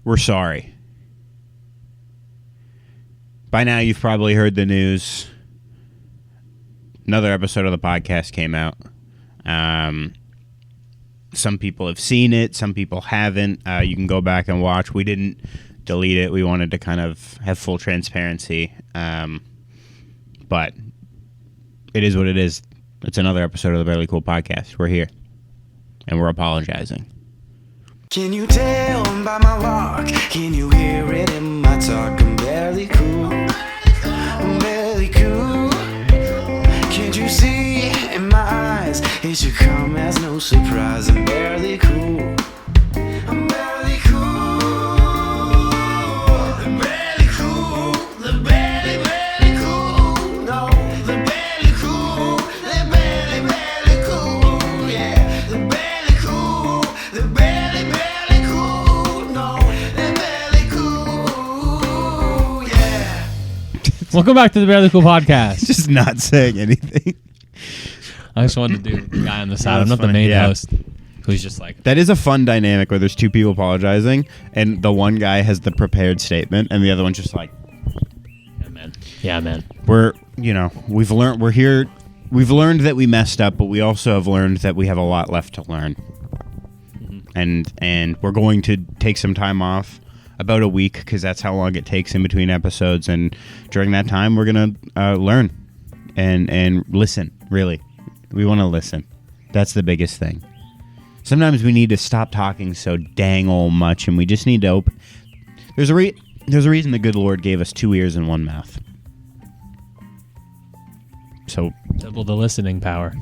we're sorry. By now, you've probably heard the news. Another episode of the podcast came out. Some people have seen it. Some people haven't. You can go back and watch. We didn't delete it. We wanted to kind of have full transparency. But it is what it is. It's another episode of the Barely Cool podcast. We're here. And we're apologizing. Can you tell by my walk? Can you hear it in my talk? I'm barely cool. I'm barely cool. Can't you see in my eyes? It should come as no surprise. I'm barely cool. I'm barely cool. I'm barely cool. The barely, barely cool. No, the barely cool. The barely, barely cool. Yeah, the barely cool. The barely, barely cool. No, the barely cool. Yeah. Welcome back to the Barely Cool podcast. Just not saying anything. I just wanted to do the guy on the side. No, I'm that's not the funny. main Yeah. host who's just like, That is a fun dynamic where there's two people apologizing, and the one guy has the prepared statement, and the other one's just like, yeah, man. we've learned, we're here, we've learned that we messed up, but we also have learned that we have a lot left to learn. Mm-hmm. And we're going to take some time off, about a week, because that's how long it takes in between episodes, and during that time, we're going to learn and listen, really. We want to listen. That's the biggest thing. Sometimes we need to stop talking so dang old much, and we just need to open. There's a reason the good Lord gave us 2 ears and 1 mouth. So Double the listening power.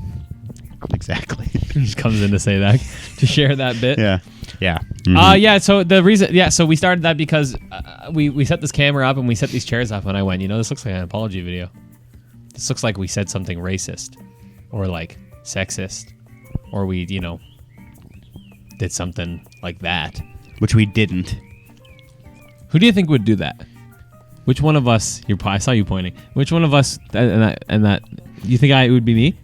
exactly. He just comes in to say that, to share that bit. Yeah. Mhm. So the reason, so we started that because we set this camera up and we set these chairs up, and I went, this looks like an apology video. This looks like we said something racist or like sexist, or we, did something like that. Which we didn't. Who do you think would do that? Which one of us? I saw you pointing. Which one of us? And that. You think it would be me?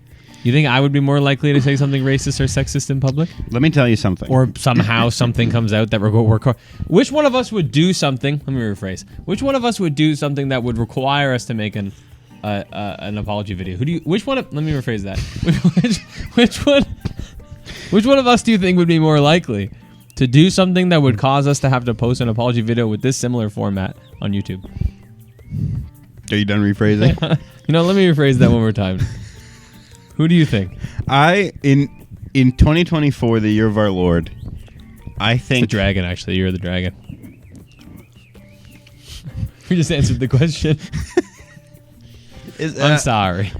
You think I would be more likely to say something racist or sexist in public? Let me tell you something. Or somehow something comes out that we're which one of us would do something? Let me rephrase. Which one of us would do something that would require us to make an apology video? Which one? Let me rephrase that. Which one of us do you think would be more likely to do something that would cause us to have to post an apology video with this similar format on YouTube? Are you done rephrasing? Let me rephrase that one more time. Who do you think? In 2024, the year of our Lord, I think... It's the dragon, actually. You're the dragon. We just answered the question. I'm sorry.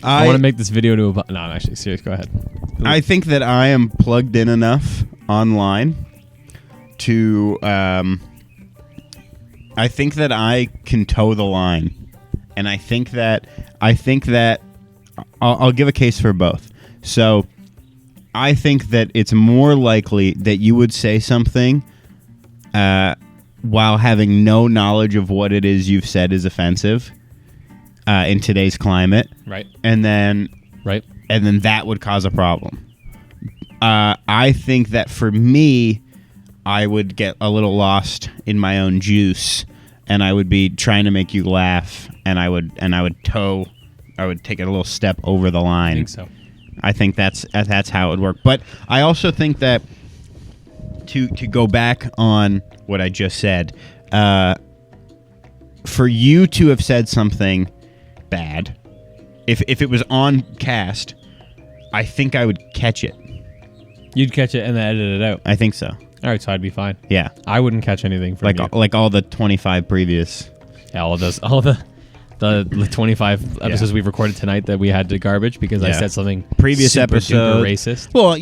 I want to make this video to a... No, I'm actually serious. Go ahead. I think that I am plugged in enough online to... I think that I can toe the line. And I think that I'll give a case for both. So I think that it's more likely that you would say something while having no knowledge of what it is you've said is offensive in today's climate. Right. And then that would cause a problem. I think that for me, I would get a little lost in my own juice, and I would be trying to make you laugh, and I would take it a little step over the line. I think so. I think that's how it would work. But I also think that to go back on what I just said, for you to have said something bad, if it was on cast, I think I would catch it. You'd catch it and then edit it out. I think so. All right, so I'd be fine. Yeah. I wouldn't catch anything from you. Like all the 25 previous. Yeah, all the 25 episodes we've recorded tonight that we had to garbage because I said something previous super episode duper racist. Well,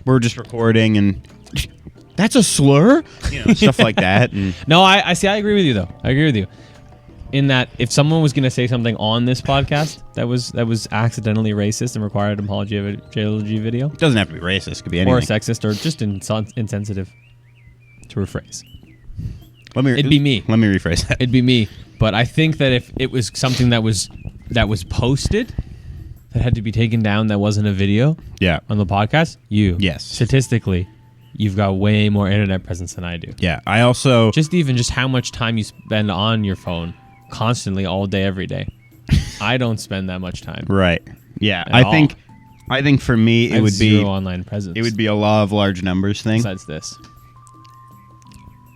we're just recording and that's a slur, stuff like that. And no, I see. I agree with you though. I agree with you in that if someone was going to say something on this podcast that was accidentally racist and required an apology video, it doesn't have to be racist. It could be anything. Or sexist or just insensitive. To rephrase. It'd be me. Let me rephrase that. It'd be me. But I think that if it was something that was posted that had to be taken down that wasn't a video Yeah. on the podcast, Yes. statistically, you've got way more internet presence than I do. Yeah, I also Just how much time you spend on your phone constantly all day, every day. I don't spend that much time. right. Yeah, At I think for me I it would have be zero online presence. it would be a law of large numbers thing. besides this.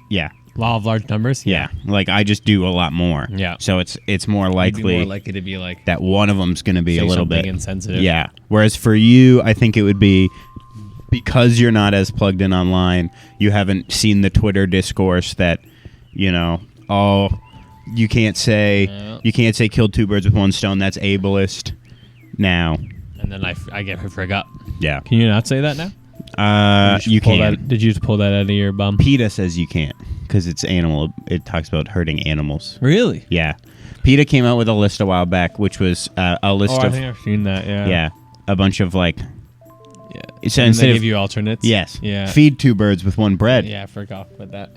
Yeah. Law of large numbers? Yeah, like I just do a lot more. Yeah. So it's more You'd likely, be more likely to be like that one of them's going to be say a little something bit insensitive. Yeah. Whereas for you, I think it would be because you're not as plugged in online. You haven't seen the Twitter discourse that, you can't say killed two birds with one stone. That's ableist. Now. And then I get forgot. Yeah. Can you not say that now? You can. Did you just pull that out of your bum? PETA says you can't because it's animal. It talks about hurting animals. Really? Yeah. PETA came out with a list a while back, which was a list I of think I've seen that. Yeah. yeah, a bunch of like. Yeah. So And instead they of give you alternates. yes, Yeah. feed two birds with one bread. Yeah, I forgot about that.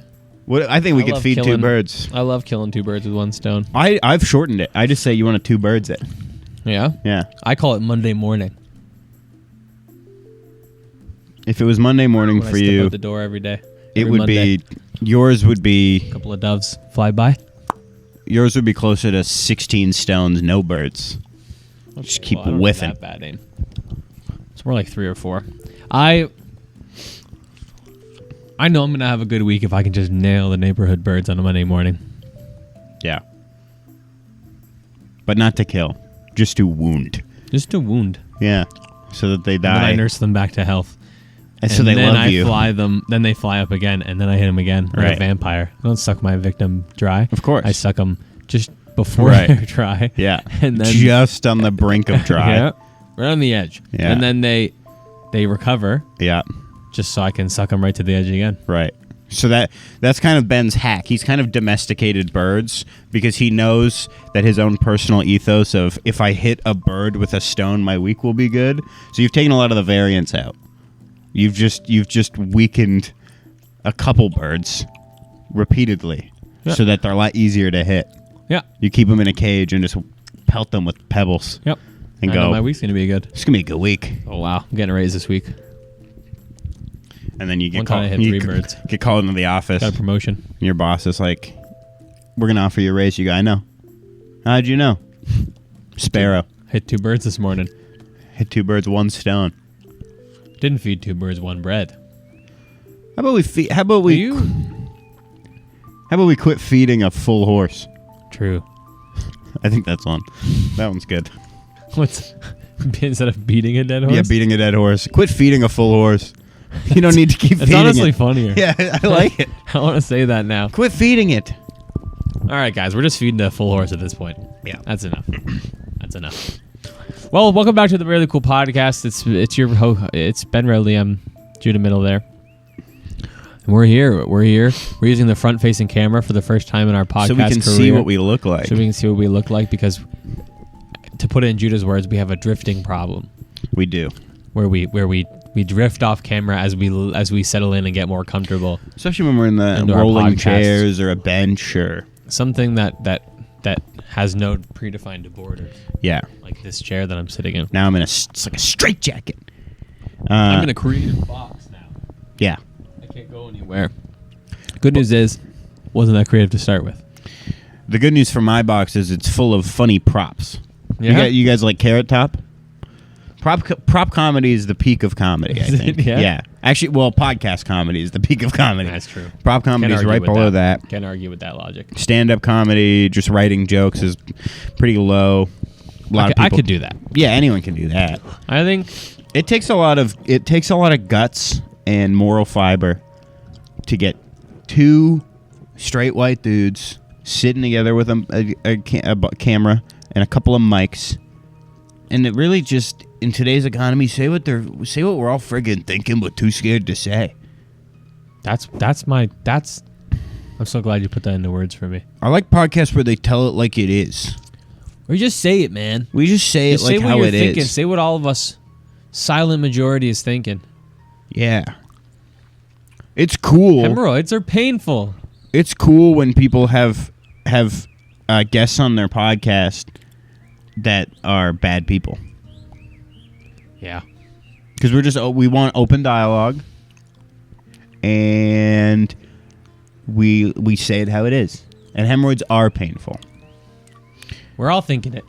What I think we I could love feed two killing- birds. I love killing two birds with one stone. I've shortened it. I just say you want to two birds it. Yeah. Yeah. I call it Monday morning. If it was Monday morning When for I step you, out the door every day. it Every would Monday. be yours would be A couple of doves fly by. yours would be closer to 16 stones, no birds. Just keep I don't have whiffing. That bad aim. It's more like 3 or 4. I know I'm gonna have a good week if I can just nail the neighborhood birds on a Monday morning. Yeah. But not to kill, just to wound. Just to wound. Yeah. So that they And then die. I nurse them back to health. and so they then love I you. fly them. Then they fly up again, and then I hit them again like Right. a vampire. I don't suck my victim dry. Of course. I suck them just before Right. they're dry. Yeah. and then just on the brink of dry. yeah, right on the edge. Yeah. And then they recover Yeah. just so I can suck them right to the edge again. Right. So that's kind of Ben's hack. He's kind of domesticated birds because he knows that his own personal ethos of if I hit a bird with a stone, my week will be good. So you've taken a lot of the variance out. You've just weakened a couple birds repeatedly Yeah. so that they're a lot easier to hit. Yeah. You keep them in a cage and just pelt them with pebbles Yep. and I know go, my week's gonna be good. it's going to be a good week. Oh wow, I'm getting a raise this week. And then you get One time called, I hit 3 birds. get called into the office. Got a promotion. And your boss is like, we're going to offer you a raise. You go, I know. How'd you know? Sparrow. Hit 2 birds this morning. Hit two birds, one stone. Didn't feed 2 birds, 1 bread. How about we quit feeding a full horse? True. I think that's one. That one's good. What's instead of beating a dead horse? Yeah, beating a dead horse. Quit feeding a full horse. You don't need to keep It's feeding honestly it. funnier. Yeah, I like it. I want to say that now. Quit feeding it. All right, guys, we're just feeding a full horse at this point. Yeah. That's enough. That's enough. Well, welcome back to the Really Cool Podcast. It's it's Ben Redley. I'm Judah Middle there. And we're here. We're using the front-facing camera for the first time in our podcast So we can career. see what we look like. So we can see what we look like because, to put it in Judah's words, we have a drifting problem We do. where we drift off camera as we settle in and get more comfortable. Especially when we're in the Into our rolling podcast. chairs or a bench or... Something that has no predefined borders, Yeah. like this chair that I'm sitting in. Now I'm in it's like a straitjacket. I'm in a creative box now. Yeah. I can't go anywhere. Good news is, wasn't that creative to start with? The good news for my box is it's full of funny props. Yeah? You guys like Carrot Top? Prop comedy is the peak of comedy, I Is it? think. Yeah? Actually, well, podcast comedy is the peak of comedy. That's true. Prop comedy is Can't right argue with below that. Can't argue with that logic. Stand-up comedy, just writing jokes is pretty low. A lot of I people, could do that. Yeah, anyone can do that. I think It takes a lot of guts and moral fiber to get 2 straight white dudes sitting together with a camera and a couple of mics, and it really just in today's economy say what we're all friggin' thinking but too scared to say. I'm so glad you put that into words for me. I like podcasts where they tell it like it is. Or just say it, man. We just say it Just like say what how you're it thinking. is. Say what all of us silent majority is thinking. Yeah. It's cool. Hemorrhoids are painful. It's cool when people have guests on their podcast that are bad people. Yeah. Because we want open dialogue, and we say it how it is. And hemorrhoids are painful, We're all thinking it.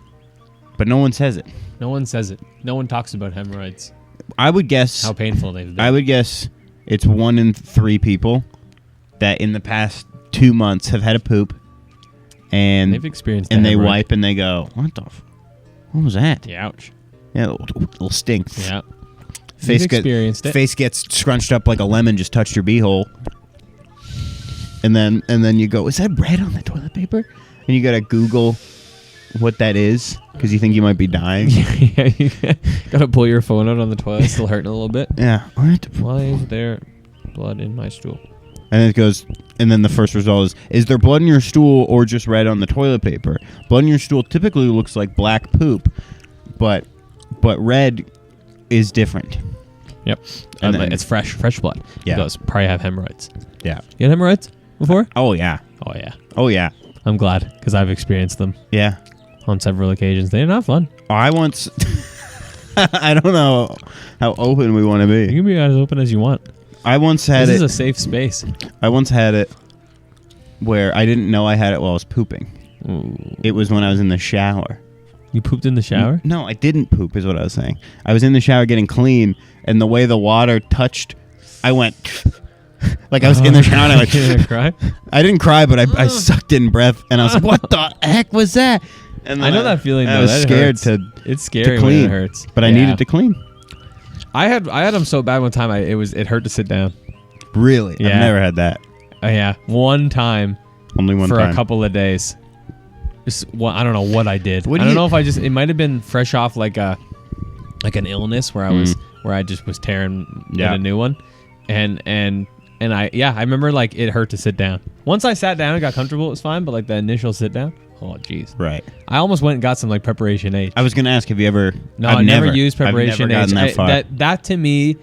but no one says it. No one says it. No one talks about hemorrhoids. I would guess. How painful they've been. I would guess it's 1 in 3 people that in the past 2 months have had a poop, and They've experienced and the they hemorrhoid. wipe and they go, what was that? Yeah, ouch. Yeah, little stink. Yeah. Face You've experienced it. Face gets scrunched up like a lemon just touched your beehole. And then you go, is that red on the toilet paper? And you gotta Google what that is because you think you might be dying. Yeah, you gotta pull your phone out on the toilet. Still hurting a little bit. Yeah. What? Why is there blood in my stool? And it goes, and then the first result is there blood in your stool or just red on the toilet paper? Blood in your stool typically looks like black poop, but red is different. Yep. And then- It's fresh blood. Yeah. It goes, probably have hemorrhoids. Yeah. You had hemorrhoids before? Oh yeah. Oh, yeah. Oh yeah. I'm glad because I've experienced them Yeah. on several occasions. They're not fun. I once. I don't know how open we want to You be. can be as open as you want. I once had This it. is a safe space. I once had it where I didn't know I had it while I was pooping. Ooh. It was when I was in the shower. You pooped in the shower? No, I didn't poop, is what I was saying. I was in the shower getting clean, and the way the water touched, I went. Like I was in the shower, and I went. You didn't cry? I didn't cry, but I sucked in breath, and I was like, "What the heck was that?" And I know that feeling. I Though. was That scared hurts. to It's scary clean. when it hurts. but I Yeah. needed to clean. I had them so bad one time. It hurt to sit down. Really? Yeah. I've never had that. Oh yeah, one time Only one for time. a couple of days. I don't know what I did. What I do don't you- know if I just. It might have been fresh off like an illness where I just was tearing Yeah. in a new one, and I remember like it hurt to sit down. Once I sat down and got comfortable, it was fine. But like the initial sit down, oh jeez. Right. I almost went and got some like preparation H. I was gonna ask, have you ever? No, I've I never used I've preparation never H. gotten that far. That to me,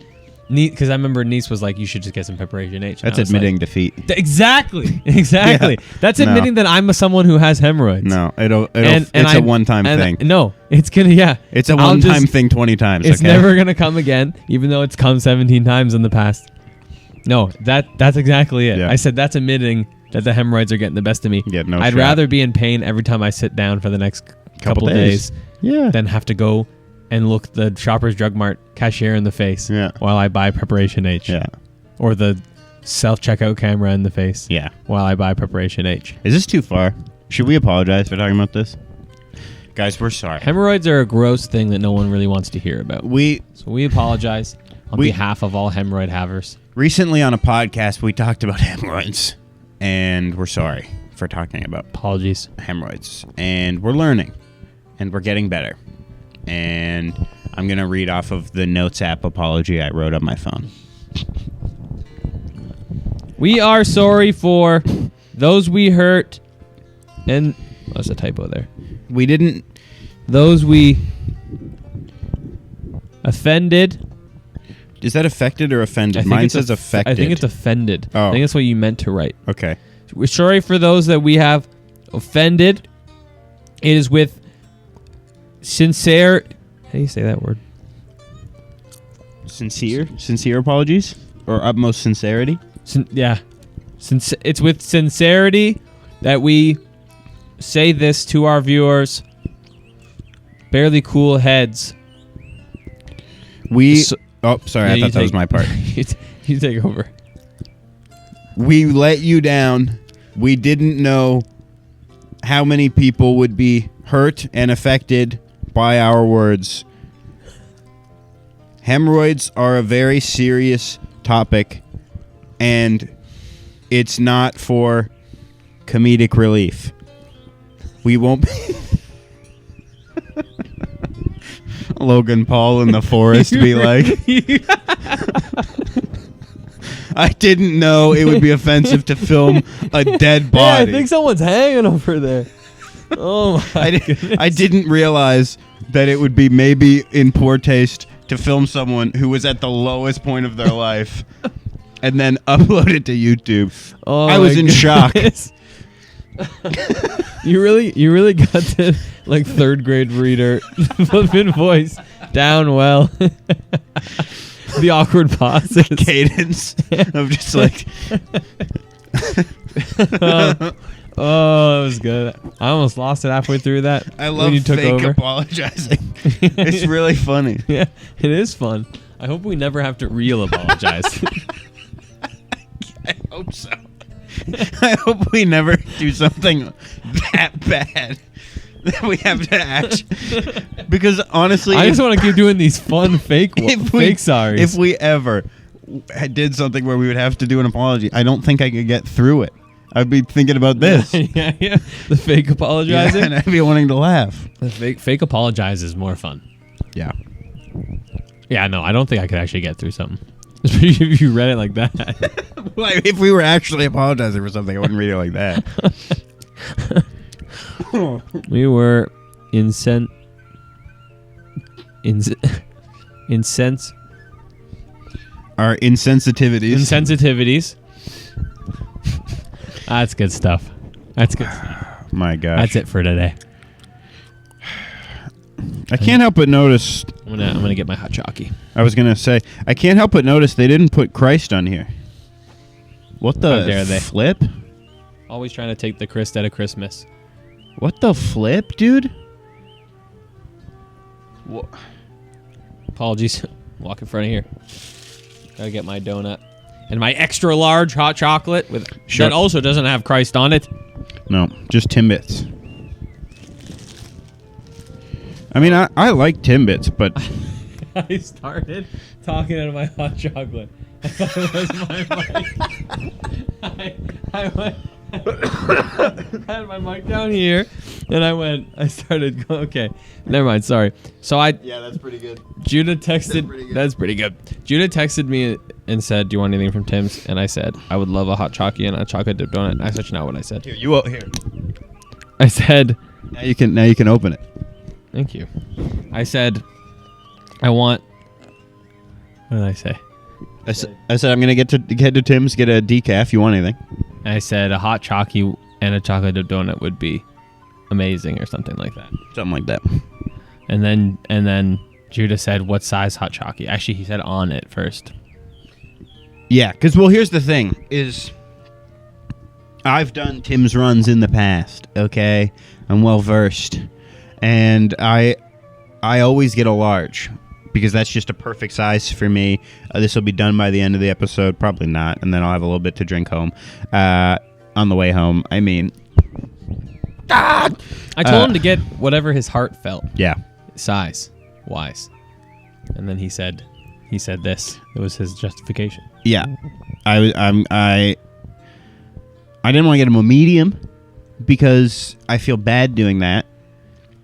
because I remember niece was like, you should just get some preparation H. And That's I was admitting like, defeat. Exactly. Yeah. That's No. admitting that I'm someone who has hemorrhoids. No, And it's a one-time thing. No, it's gonna It's a I'll one-time just- thing 20 times. It's okay? never gonna come again, even though it's come 17 times in the past. No, that's exactly it. Yeah. I said that's admitting that the hemorrhoids are getting the best of me. Yeah, no I'd shot. rather be in pain every time I sit down for the next couple days Yeah. than have to go and look the Shoppers Drug Mart cashier in the face Yeah. while I buy Preparation H. Yeah. Or the self-checkout camera in the face Yeah. while I buy Preparation H. Is this too far? Should we apologize for talking about this? Guys, we're sorry. Hemorrhoids are a gross thing that no one really wants to hear about. So we apologize on behalf of all hemorrhoid havers. Recently on a podcast, we talked about hemorrhoids, and we're sorry for talking about Apologies. hemorrhoids. And we're learning, and we're getting better. And I'm going to read off of the Notes app apology I wrote on my phone. We are sorry for those we hurt, and there's a typo there. We didn't... Those we offended. Is that affected or offended? I think Mine it's says affected. I think it's offended. Oh. I think that's what you meant to write. Okay. We're sorry for those that we have offended. It is with sincere. How do you say that word? Sincere apologies? Or utmost sincerity? It's with sincerity that we say this to our viewers. Barely cool heads. Sorry, I thought that was my part. You take over. We let you down. We didn't know how many people would be hurt and affected by our words. Hemorrhoids are a very serious topic, and it's not for comedic relief. We won't be... Logan Paul in the forest be like... I didn't know it would be offensive to film a dead body. I think someone's hanging over there. Oh my goodness. I didn't realize that it would be maybe in poor taste to film someone who was at the lowest point of their life and then upload it to YouTube. Oh I was my in shock. goodness. You really got the like third grade reader flipping voice down well. The awkward pauses. cadence of just like. Oh, that was good. I almost lost it halfway through that. I love when you took fake over. apologizing. It's really funny. Yeah, it is fun. I hope we never have to real apologize. I hope so. I hope we never do something that bad that we have to act. Because honestly, I just want to keep doing these fun fake sorries. If we ever did something where we would have to do an apology, I don't think I could get through it. I'd be thinking about this. yeah. The fake apologizing. Yeah, and I'd be wanting to laugh. The fake apologize is more fun. Yeah. Yeah, no, I don't think I could actually get through something. Especially if you read it like that. Like, if we were actually apologizing for something, I wouldn't read it like that. We were Our insensitivities. insensitivities. That's good stuff. That's good stuff. My gosh. That's it for today. I can't help but notice. I'm gonna get my hot chalky. I was gonna say I can't help but notice they didn't put Christ on here. What the How dare they. flip? Always trying to take the Christ out of Christmas. What the flip, dude? What? Apologies. Walk in front of here. Gotta get my donut. And my extra large hot chocolate with Sure. that also doesn't have Christ on it. No, just Timbits. I mean, I like Timbits, but I started talking out of my hot chocolate. I thought it was my mic. I went. I had my mic down here, and I started. Okay, never mind. Sorry. So yeah, that's pretty good. Judah texted. That's pretty good. Judah texted me and said, "Do you want anything from Tim's?" And I said, "I would love a hot chalky and a chocolate dip donut." And I said, "Not what I said." Here, you here. I said, Now you can open it. "Thank you." I said, "I want." What did I say? I said I'm gonna get to Tim's, get a decaf. You want anything? I said a hot chalky and a chocolate dip donut would be amazing, or something like that. Something like that. And then Judah said, "What size hot chalky?" Actually, he said on it first. Yeah, because here's the thing: is I've done Tim's runs in the past. Okay, I'm well versed, and I always get a large because that's just a perfect size for me. This will be done by the end of the episode, probably not, and then I'll have a little bit to drink home. On the way home, I mean, I told him to get whatever his heart felt, yeah. size wise, and then he said this. It was his justification. Yeah, I didn't want to get him a medium because I feel bad doing that.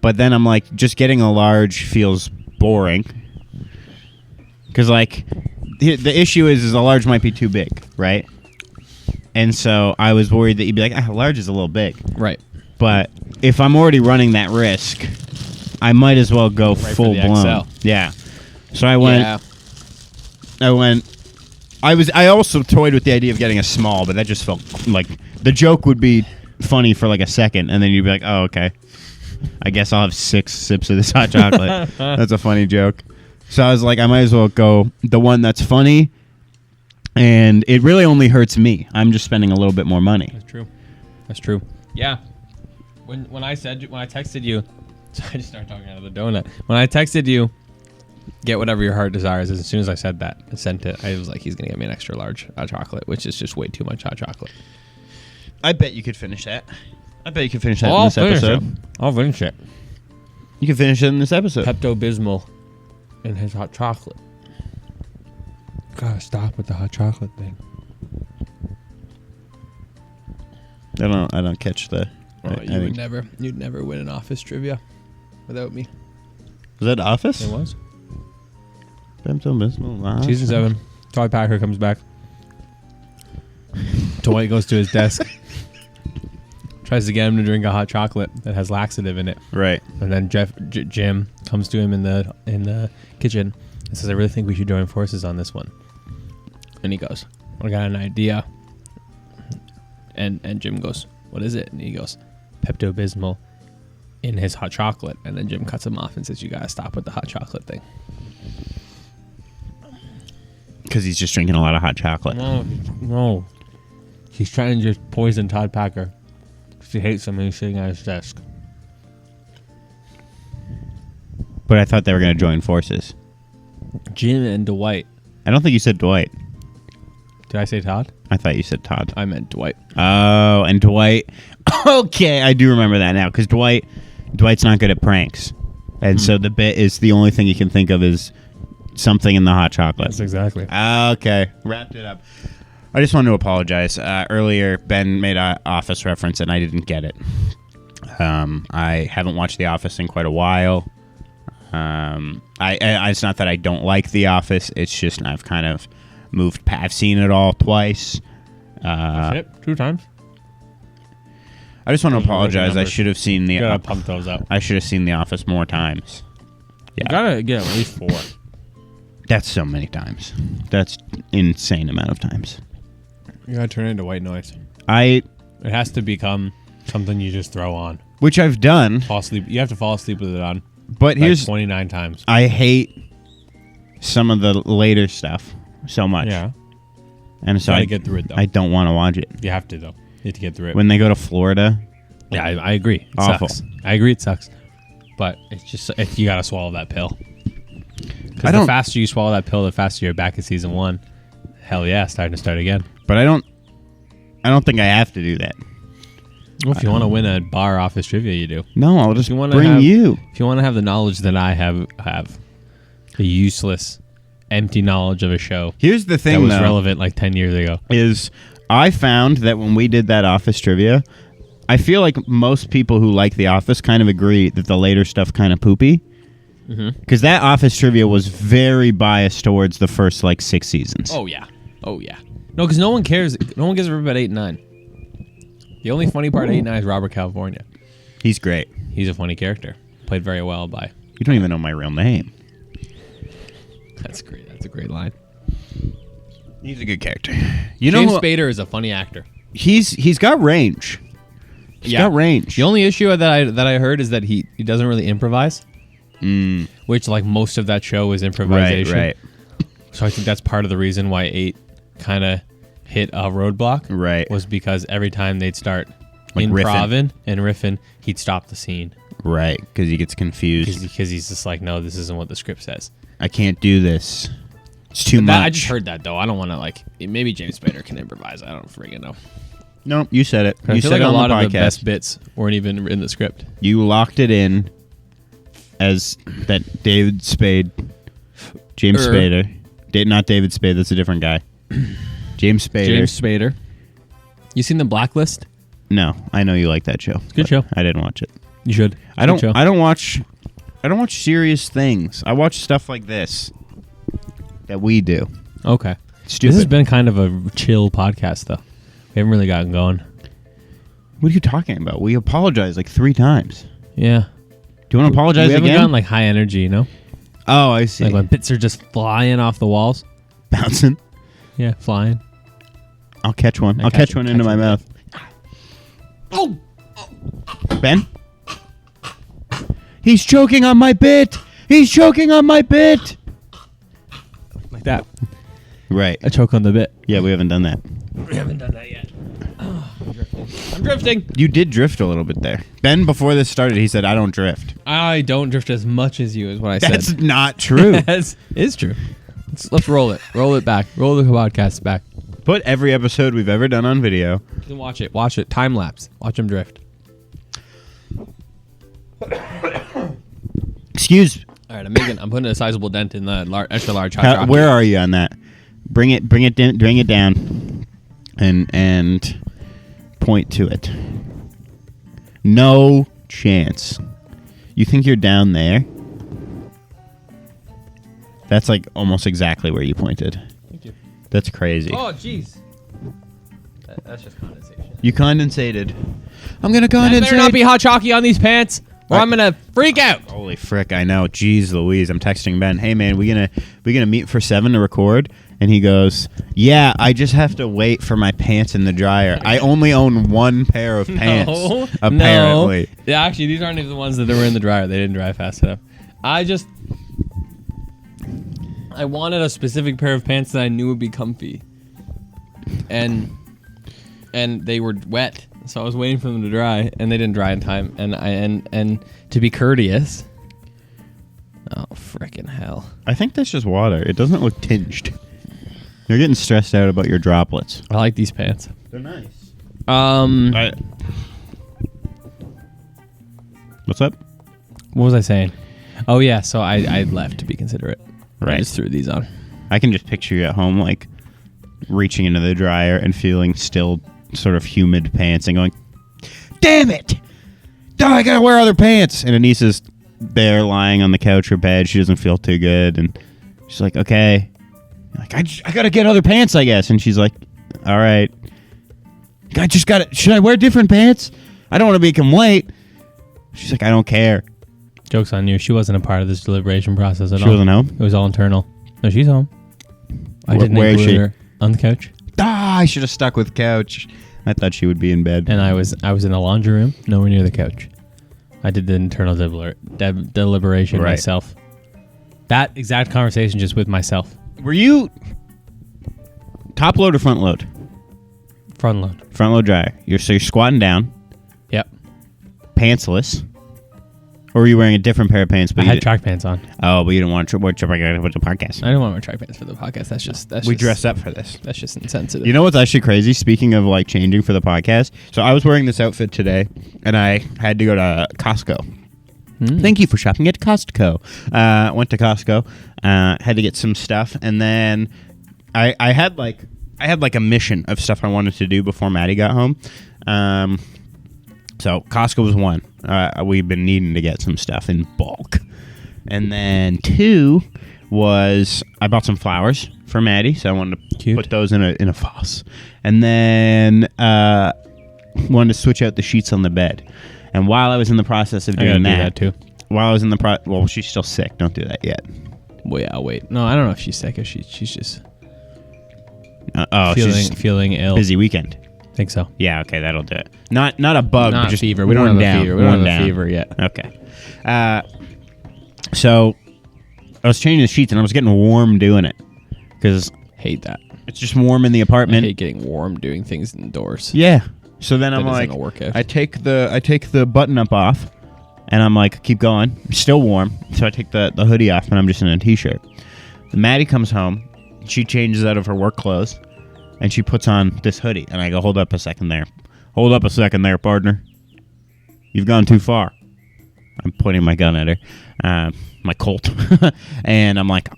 But then I'm like, just getting a large feels boring. Because like, the issue is a large might be too big, right? And so I was worried that you'd be like, a large is a little big. Right. But if I'm already running that risk, I might as well go Right full for the blown. XL. Yeah. So I went. Yeah. I also toyed with the idea of getting a small, but that just felt like the joke would be funny for like a second, and then you'd be like, oh, okay. I guess I'll have 6 sips of this hot chocolate. That's a funny joke. So I was like, I might as well go the one that's funny, and it really only hurts me. I'm just spending a little bit more money. That's true. Yeah. When I texted you, so I just started talking out of the donut. When I texted you, get whatever your heart desires, as soon as I said that, I sent it. I was like, he's gonna get me an extra large hot chocolate, which is just way too much hot chocolate. I bet you could finish that. In this episode. I'll finish it. You can finish it in this episode. Pepto-Bismol and his hot chocolate. Gotta stop with the hot chocolate thing. I don't catch the. You'd never win an office trivia without me. Was that Office? It was. Season Season 7. Toy Packer comes back. Toy goes to his desk. Tries to get him to drink a hot chocolate that has laxative in it. Right. And then Jim comes to him in the kitchen and says, "I really think we should join forces on this one." And he goes, "I got an idea." And Jim goes, "What is it?" And he goes, "Pepto-Bismol in his hot chocolate." And then Jim cuts him off and says, "You gotta stop with the hot chocolate thing." because he's just drinking a lot of hot chocolate. No. He's trying to just poison Todd Packer. She hates him and he's sitting at his desk. But I thought they were going to join forces. Jim and Dwight. I don't think you said Dwight. Did I say Todd? I thought you said Todd. I meant Dwight. Oh, and Dwight. Okay, I do remember that now because Dwight's not good at pranks, and so the bit is the only thing you can think of is something in the hot chocolate. That's exactly. Okay, wrapped it up. I just wanted to apologize. Earlier, Ben made an Office reference, and I didn't get it. I haven't watched The Office in quite a while. It's not that I don't like The Office. It's just I've kind of moved. I've seen it all twice. 2 times. I just want to Those are apologize. rookie I should have seen the. You gotta pump those up. I should have seen The Office more times. You gotta get at least 4. That's so many times. That's insane amount of times. You gotta turn it into white noise. It has to become something you just throw on. Which I've done. Fall asleep. You have to fall asleep with it on. But here's 29 times. I hate some of the later stuff so much. Yeah. And so I get through it though. I don't want to watch it. You have to though. You have to get through it. When they go to Florida. Yeah, I agree. It awful. Sucks. I agree it sucks. But it's just you gotta swallow that pill. Because the faster you swallow that pill, the faster you're back at season 1. Hell yeah, starting to start again. But I don't think I have to do that. Well, if you want to win a bar office trivia, you do. No, I'll just bring have, you. If you want to have the knowledge that I have the useless, empty knowledge of a show. Here's the thing, that was though, relevant like 10 years ago. Is I found that when we did that Office trivia, I feel like most people who like The Office kind of agree that the later stuff kind of poopy. Because that Office trivia was very biased towards the first 6 seasons. Oh yeah. No, because no one cares. No one gives a rip about 8 and 9. The only funny part of 8 and 9 is Robert California. He's great. He's a funny character. Played very well by. You don't even know my real name. That's great. That's a great line. He's a good character. James Spader is a funny actor. He's got range. He's got range. The only issue that I heard is that he doesn't really improvise. Which most of that show is improvisation. Right. So I think that's part of the reason why 8 kind of hit a roadblock. Right. Was because every time they'd start improving and riffing, he'd stop the scene. Right, because he gets confused. Because he's just like, no, this isn't what the script says. I can't do this. It's too much. I just heard that, though. I don't want to, maybe James Spader can improvise. I don't friggin' know. No, you said it. You said like it on a lot the of podcast. the best bits weren't even in the script. You locked it in as that David Spade, James Spader. Not David Spade, that's a different guy. James Spader. You seen The Blacklist? No, I know you like that show. Good show. I didn't watch it. You should. I don't watch serious things. I watch stuff like this that we do. Okay. Stupid. This has been kind of a chill podcast, though. We haven't really gotten going. What are you talking about? We apologized 3 times. Yeah. Do you want to apologize again? We haven't gotten high energy, you know? Oh, I see. When bits are just flying off the walls. Bouncing. Yeah, flying. I'll catch one. I'll catch one into my mouth. Oh! Ben? He's choking on my bit! He's choking on my bit! Like that. Right. A choke on the bit. Yeah, we haven't done that. We haven't done that yet. Oh, I'm drifting. You did drift a little bit there. Ben, before this started, he said, I don't drift. I don't drift as much as you, is what I said. That's not true. It is true. Let's roll it. Roll it back. Roll the podcast back. Put every episode we've ever done on video. You can watch it. Watch it. Time lapse. Watch him drift. Excuse. All right, I'm putting a sizable dent in the extra large hot chocolate. Where are you on that? Bring it down, and point to it. No chance. You think you're down there? That's almost exactly where you pointed. Thank you. That's crazy. Oh, jeez. That's just condensation. You condensated. I'm gonna condensate. There better not be hot chocolate on these pants, or I'm gonna freak out. Holy frick! I know. Jeez Louise. I'm texting Ben. Hey man, we gonna meet for 7 to record? And he goes, yeah, I just have to wait for my pants in the dryer. I only own 1 pair of pants, apparently. No. Yeah, actually, these aren't even the ones that were in the dryer. They didn't dry fast enough. I wanted a specific pair of pants that I knew would be comfy, and they were wet, so I was waiting for them to dry, and they didn't dry in time. And to be courteous, oh frickin' hell! I think that's just water. It doesn't look tinged. You're getting stressed out about your droplets. I like these pants. They're nice. What's up? What was I saying? Oh yeah, so I left to be considerate. Right. I just threw these on. I can just picture you at home, like, reaching into the dryer and feeling still sort of humid pants and going, damn it! Oh, I gotta wear other pants! And Anissa's there lying on the couch or bed. She doesn't feel too good. And she's like, okay. Like, I gotta get other pants, I guess. And she's like, all right. I just gotta... Should I wear different pants? I don't want to become late. She's like, I don't care. Joke's on you. She wasn't a part of this deliberation process at all. She wasn't home? It was all internal. No, she's home. I didn't where is include she? her on the couch. I should have stuck with couch. I thought she would be in bed. And I was in the laundry room, nowhere near the couch. I did the internal deliberation Right. myself. That exact conversation just with myself. Were you top load or front load? Front load. Front load dryer. You're squatting down, Yep. pantsless, or were you wearing a different pair of pants? But I you had didn't- track pants on. Oh, but you didn't want to wear track pants with the podcast. I didn't want to wear track pants for the podcast. We dress up for this. That's just insensitive. You know what's actually crazy? Speaking of like changing for the podcast, so I was wearing this outfit today, and I had to go to Costco. Thank you for shopping at Costco. Went to Costco, had to get some stuff, and then I had like a mission of stuff I wanted to do before Maddie got home. So Costco was one. We've been needing to get some stuff in bulk, and then two was I bought some flowers for Maddie, so I wanted to Cute. put those in a vase, and then wanted to switch out the sheets on the bed. And while I was in the process of I gotta doing do that, too. while I was in the well, she's still sick. Don't do that yet. Well, yeah, wait. No, I don't know if she's sick. If she's just She's feeling ill. busy weekend. Think so. Yeah, okay, that'll do it. Not a bug, Not but just fever. We don't worn have a down, fever. We don't worn have a down. fever yet. Okay. So I was changing the sheets and I was getting warm doing it because Hate that. it's just warm in the I apartment. hate getting warm doing things indoors. Yeah. So then I'm That like, isn't a workout. I take the button up off, and I'm like, keep going. It's still warm, so I take the hoodie off, and I'm just in a t-shirt. Maddie comes home. She changes out of her work clothes, and she puts on this hoodie. And I go, hold up a second there. Hold up a second there, partner. You've gone too far. I'm pointing my gun at her, my Colt, and I'm like,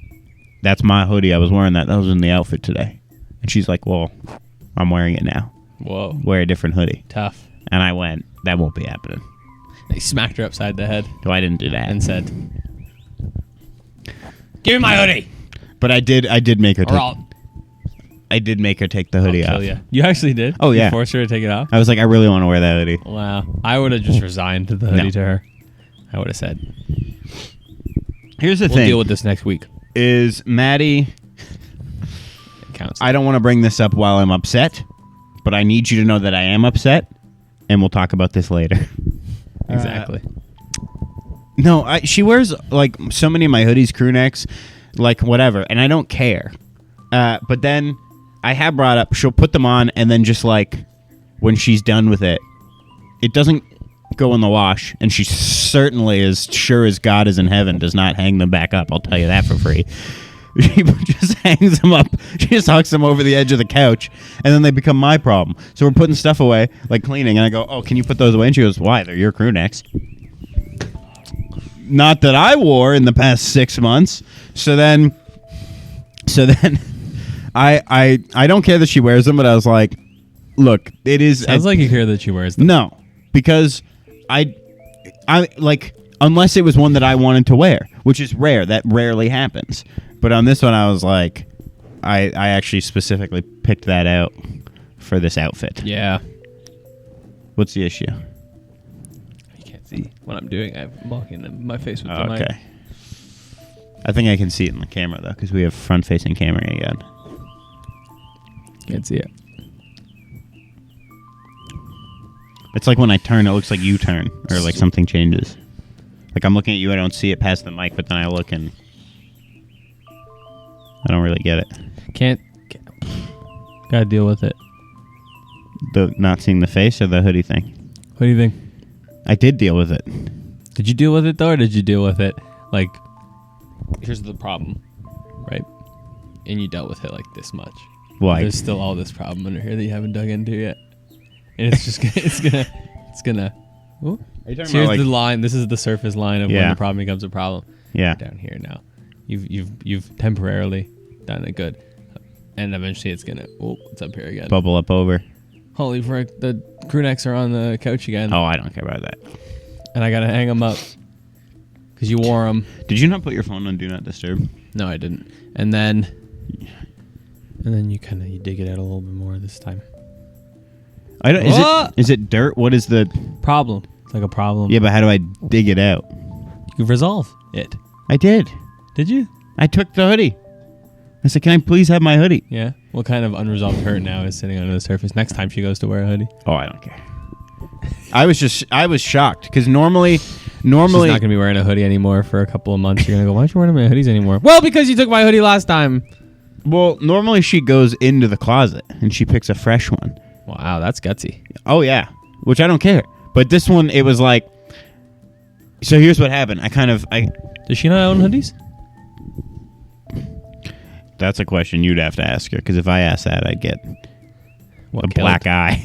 that's my hoodie. I was wearing that. That was in the outfit today. And she's like, well, I'm wearing it now. Whoa. Wear a different hoodie. Tough. And I went, that won't be happening. They smacked her upside the head No, I didn't do that. and said, "Give me my hoodie, But I did make her or I'll I did make her take the hoodie kill off. you." You actually did? Oh, yeah. You forced her to take it off? I was like, I really want to wear that hoodie. Wow. I would have just resigned the hoodie No. to her. I would have said, Here's the we'll thing. deal with this next week. Is Maddie, It counts. I don't want to bring this up while I'm upset, but I need you to know that I am upset, and we'll talk about this later. Exactly. No, she wears like so many of my hoodies, crew necks, like whatever, and I don't care. But then I have brought up she'll put them on, and then just like when she's done with it, it doesn't go in the wash, and she certainly, as sure as God is in heaven, does not hang them back up. I'll tell you that for free. She just hangs them up. She just hucks them over the edge of the couch, and then they become my problem. So we're putting stuff away, like cleaning, and I go, "Oh, can you put those away?" And she goes, "Why? They're your crew necks." Not that I wore in the past 6 months. So then I don't care that she wears them, but I was like, look, it is Sounds like you care that she wears them. no, because I like, unless it was one that I wanted to wear, which is rare. That rarely happens. But on this one, I was like, I actually specifically picked that out for this outfit. Yeah. What's the issue? You can't see what I'm doing. I'm blocking my face with the Oh, mic. okay. I think I can see it in the camera, though, because we have front-facing camera again. Can't see it. It's like when I turn, it looks like you turn, or like something changes. Like I'm looking at you, I don't see it past the mic, but then I look and... I don't really get it. Can't. Gotta deal with it. The not seeing the face or the hoodie thing? What do you think? I did deal with it. Did you deal with it, though, or did you deal with it like... Here's the problem, right? And you dealt with it like this much. Why? There's still all this problem under here that you haven't dug into yet. And it's just it's gonna... Ooh. Are you talking So here's about, the line. This is the surface line of when Yeah. the problem becomes a problem. Yeah. Down here now. You've temporarily done it good. And eventually it's gonna... Oh, it's up here again. Bubble up over. Holy frick, the crew necks are on the couch again. Oh, I don't care about that. And I gotta hang them up. Because you wore them. Did you not put your phone on Do Not Disturb? No, I didn't. And then you kind of dig it out a little bit more this time. I don't. Is it dirt? What is the Problem. It's like a problem. Yeah, but how do I dig it out? You can resolve it. I did. Did you? I took the hoodie. I said, "Can I please have my hoodie?" Yeah. What kind of unresolved hurt now is sitting under the surface? Next time she goes to wear a hoodie. Oh, I don't care. I was shocked because normally She's not gonna be wearing a hoodie anymore for a couple of months. You're gonna go, why aren't you wearing my hoodies anymore? Well, because you took my hoodie last time. Well, normally she goes into the closet and she picks a fresh one. Wow, that's gutsy. Oh yeah, which I don't care. But this one, it was like. So here's what happened. Does she not own hoodies? That's a question you'd have to ask her because if I asked that, I'd get What, a killed? black eye.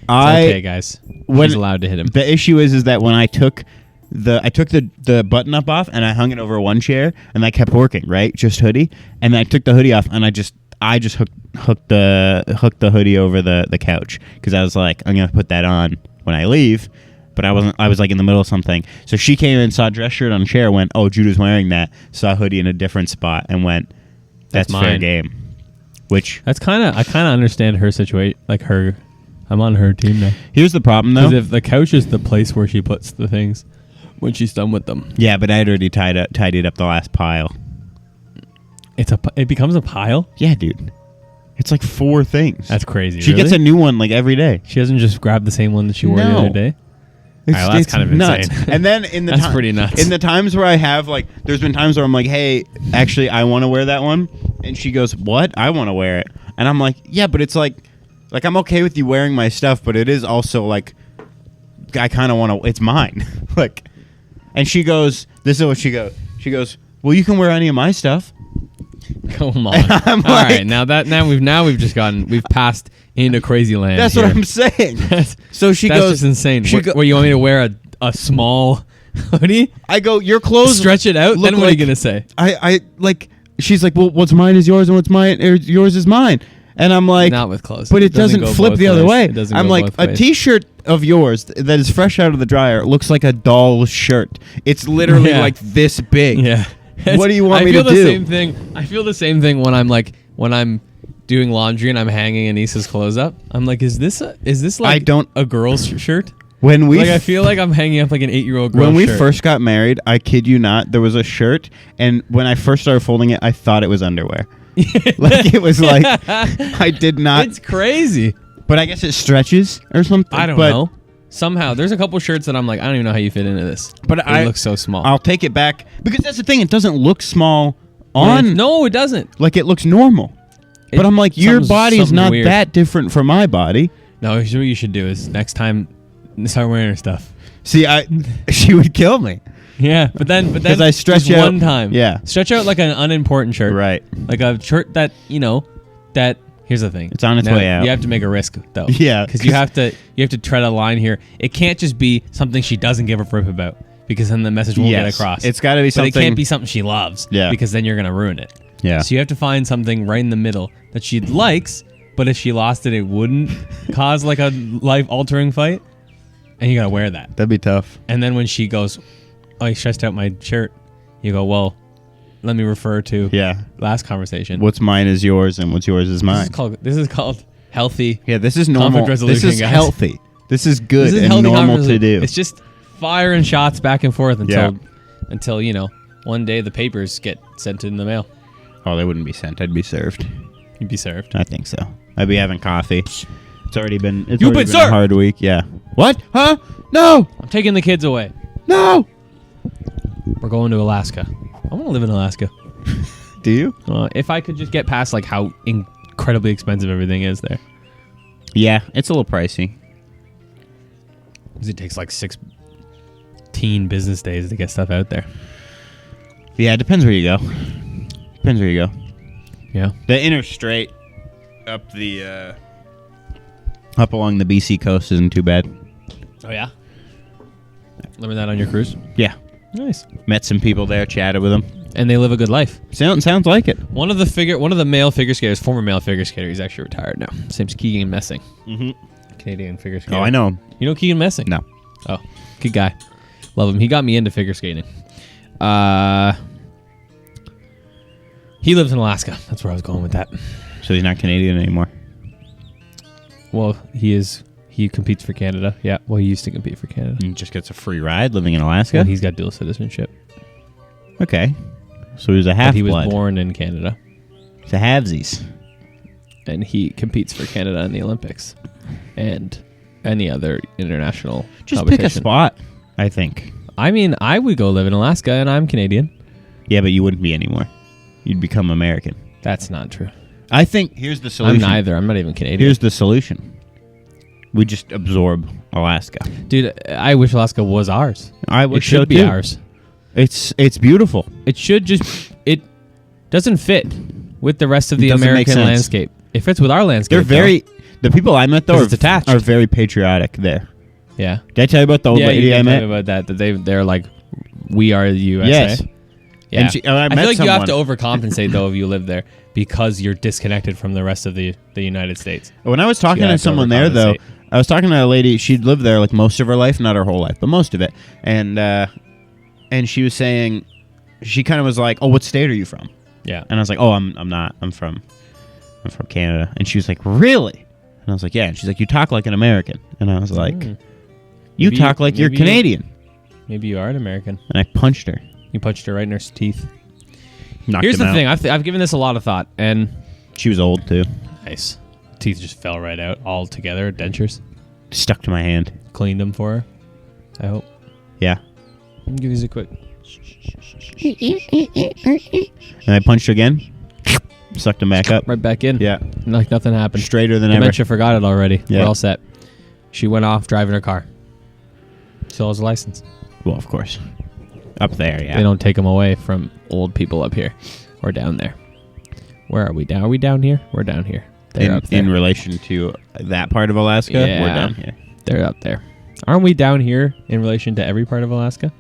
It's okay, guys. She's allowed to hit him. The issue is that when I took the button up off and I hung it over one chair and I kept working, right? Just hoodie. And I took the hoodie off and I just hooked the hoodie over the couch because I was like, I'm gonna put that on when I leave. But I was like in the middle of something. So she came in, saw a dress shirt on a chair, went, oh, Judah's wearing that, saw a hoodie in a different spot and went, that's fair mine. game. Which I kind of understand her situation. Like her, I'm on her team now. here's the problem though. Because if the couch is the place where she puts the things when she's done with them, Yeah, but I had already tidied up the last pile. it becomes a pile. Yeah, dude. It's like 4 things. That's crazy. She gets a new one like every day. She doesn't just grab the same one that she wore the No. other day. It's, Alright, well, that's kind of nuts. insane. And then in the That's pretty nuts. In the times where I have like, there's been times where I'm like, hey, actually, I want to wear that one, and she goes, what? I want to wear it, and I'm like, yeah, but it's like I'm okay with you wearing my stuff, but it is also like, I kind of want to. It's mine, like, and she goes, this is what she goes. She goes, well, you can wear any of my stuff. Come on. I'm All like- right, we've passed into crazy land. That's here. what I'm saying. So she That's goes, just insane. She What, you want me to wear a small hoodie? I go, your clothes Stretch it out? look Then what are you like- gonna say? I like. She's like, well, what's mine is yours, and what's mine or yours is mine. And I'm like, Not with clothes. but it doesn't doesn't go flip both the other ways. way. It doesn't I'm go like, both a ways. T-shirt of yours that is fresh out of the dryer looks like a doll shirt. It's literally Yeah. like this big. Yeah. What do you want I me feel to the do? Same thing. I feel the same thing when I'm doing laundry and I'm hanging Anissa's clothes up. I'm like, is this like I don't- a girl's shirt? When we Like I feel like I'm hanging up like an 8-year-old girl. when we shirt. first got married, I kid you not, there was a shirt, and when I first started folding it, I thought it was underwear. Like it was like I did not. It's crazy. But I guess it stretches or something. I don't but know. Somehow there's a couple shirts that I'm like, I don't even know how you fit into this. But it looks so small. I'll take it back because that's the thing. It doesn't look small on. No, it doesn't. Like it looks normal. But I'm like, your body is something not weird. that different from my body. No, what you should do is next time start wearing her stuff. See, she would kill me. Yeah, but then 'Cause I stretch just out- one time. yeah. Stretch out like an unimportant shirt. Right. Like a shirt that, that here's the thing. It's on its Now, way out. You have to make a risk though. Yeah, Because you have to tread a line here. It can't just be something she doesn't give a rip about because then the message won't get Yes. across. It's gotta be But something- it can't be something she loves. Yeah. Because then you're gonna ruin it. Yeah. So you have to find something right in the middle that she likes, but if she lost it, it wouldn't cause like a life-altering fight. And you gotta wear that. That'd be tough. And then when she goes, oh, you stressed out my shirt, you go, well, let me refer to Yeah. last conversation. What's mine is yours, and what's yours is mine. This is called healthy. Yeah, this is normal. Conflict resolution, This is guys. healthy. This is good This is and healthy normal to conversation. do. It's just firing shots back and forth until one day the papers get sent in the mail. Oh, they wouldn't be sent. I'd be served. You'd be served. I think so. I'd be having coffee. It's already been. It's You've already been been a served! hard week. Yeah. What? Huh? No. I'm taking the kids away. No. We're going to Alaska. I want to live in Alaska. Do you? If I could just get past like how incredibly expensive everything is there. Yeah, it's a little pricey. Because it takes like 16 business days to get stuff out there. Yeah, it depends where you go. Depends where you go. Yeah. The interstate up the up along the BC coast isn't too bad. Oh yeah. Remember that on your cruise? Yeah. Nice. Met some people there, chatted with them. And they live a good life. Sounds like it. One of the male figure skaters, former male figure skater, he's actually retired now. His name's Keegan Messing. Mm-hmm. Canadian figure skater. Oh, I know him. You know Keegan Messing? No. Oh, good guy. Love him. He got me into figure skating. He lives in Alaska. That's where I was going with that. So he's not Canadian anymore. Well, he is. He competes for Canada. Yeah. Well, he used to compete for Canada. He just gets a free ride living in Alaska? Well, he's got dual citizenship. Okay. So he was a But half-blood. he was born in Canada. He's a halvesies. And he competes for Canada in the Olympics. And any other international Just competition. pick a spot, I think. I mean, I would go live in Alaska, and I'm Canadian. Yeah, but you wouldn't be anymore. You'd become American. That's not true. I think here's the solution. I'm neither. I'm not even Canadian. Here's the solution. We just absorb Alaska. Dude, I wish Alaska was ours. I would It should be too. ours. It's beautiful. It should just... It doesn't fit with the rest of It the doesn't make American sense. landscape. It fits with our landscape. They're very... The people I met, though, 'Cause it's attached. are very patriotic there. though. Yeah. Did I tell you about the old Yeah, you lady I did tell met? me about that they're like, we are the USA. Yes. Yeah. And I I met feel like you have to someone- overcompensate, though, if you live there, because you're disconnected from the rest of the United States. When I was talking You to have to someone there, though, overcompensate. I was talking to a lady. She'd lived there like most of her life, not her whole life, but most of it. And she was saying, she kind of was like, "Oh, what state are you from?" Yeah. And I was like, "Oh, I'm not. I'm from Canada." And she was like, "Really?" And I was like, "Yeah." And she's like, "You talk like an American." And I was like, "You Maybe talk like you're maybe you- Canadian." Maybe you are an American. And I punched her. You punched her right in her teeth. Knocked Here's him the out. thing. I've given this a lot of thought, and She was old too. nice. Teeth just fell right out all together. Dentures. Stuck to my hand. Cleaned them for her. I hope. Yeah. I'll give you a quick. And I punched her again. Sucked him back up. Right back in. Yeah. Like nothing happened. Straighter than ever. Dementia forgot it already. Yeah. We're all set. She went off driving her car. Still has a license. Well, of course. Up there, yeah. They don't take them away from old people up here or down there. Where are we down? Are we down here? We're down here. They're up there. In relation to that part of Alaska, Yeah. we're down here. They're up there. Aren't we down here in relation to every part of Alaska?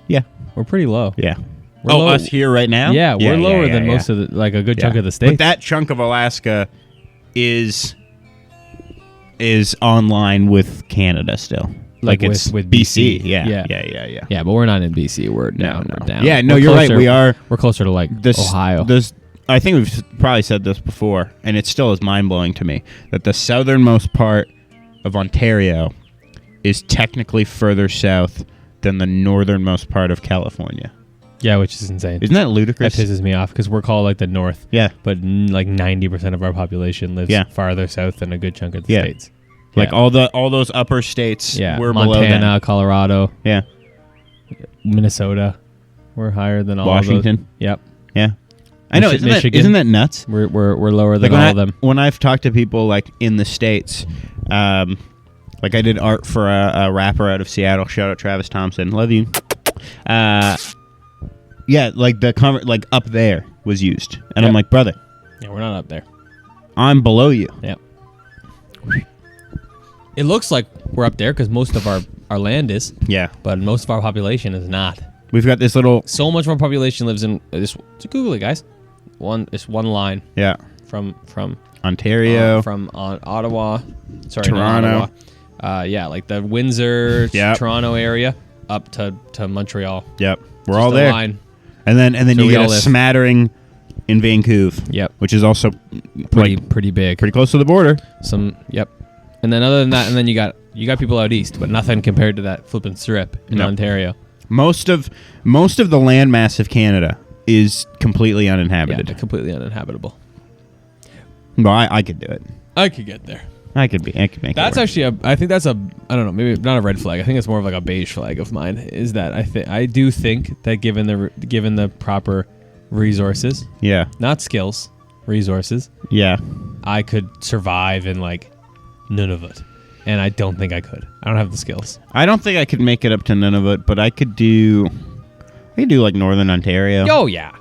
Yeah. We're pretty low. Yeah. We're low- us here right now? Yeah, we're lower yeah, than yeah. most of the, like a good Yeah. chunk of the states. But that chunk of Alaska is online with Canada still. Like it's with BC. BC. Yeah. Yeah. Yeah, but we're not in BC. We're down. no. We're down. Yeah, no, We're you're right. closer- We are We're closer to like Ohio. I think we've probably said this before, and it still is mind-blowing to me, that the southernmost part of Ontario is technically further south than the northernmost part of California. Yeah, which is insane. Isn't that That ludicrous? pisses me off because we're called like the North. Yeah. But like 90% of our population lives Yeah. farther south than a good chunk of the Yeah. states. Like Yeah. all those upper states Yeah, we're below them. Montana, Colorado, Yeah. Minnesota. We're higher than all of Washington. those. Yep. Yeah. I know, Michigan. isn't that nuts? We're lower than Like all of them. when I've talked to people like in the States, like I did art for a rapper out of Seattle. Shout out Travis Thompson. Love you. Yeah, like like up there was used. And I'm Yep. like, brother, Yeah, we're not up there. I'm below you. Yep. It looks like we're up there because most of our land is, Yeah. but most of our population is not. We've got this little So much of our population lives in this. Google it, guys. It's one line from Ontario. Ottawa. Sorry, Toronto. not Ottawa. Yeah, like the Windsor, Yep. Toronto area up to Montreal. Yep. We're Just all a there. line. And then So you we get all a live. smattering in Vancouver. Yep. Which is also Pretty like, pretty big. pretty close to the border. Yep. And then other than that, and then you got people out east, but nothing compared to that flipping strip in Nope. Ontario. Most of the landmass of Canada is completely Yeah, uninhabited. completely uninhabitable. Well, I could do it. I could get there. I could make That's it work. actually I think that's I don't know, maybe not a red flag. I think it's more of like a beige flag of mine. Is that I do think that given the proper resources, Yeah. not skills, resources, Yeah. I could survive in like Nunavut. And I don't think I could. I don't have the skills. I don't think I could make it up to Nunavut, but I could do like Northern Ontario. Oh, yeah.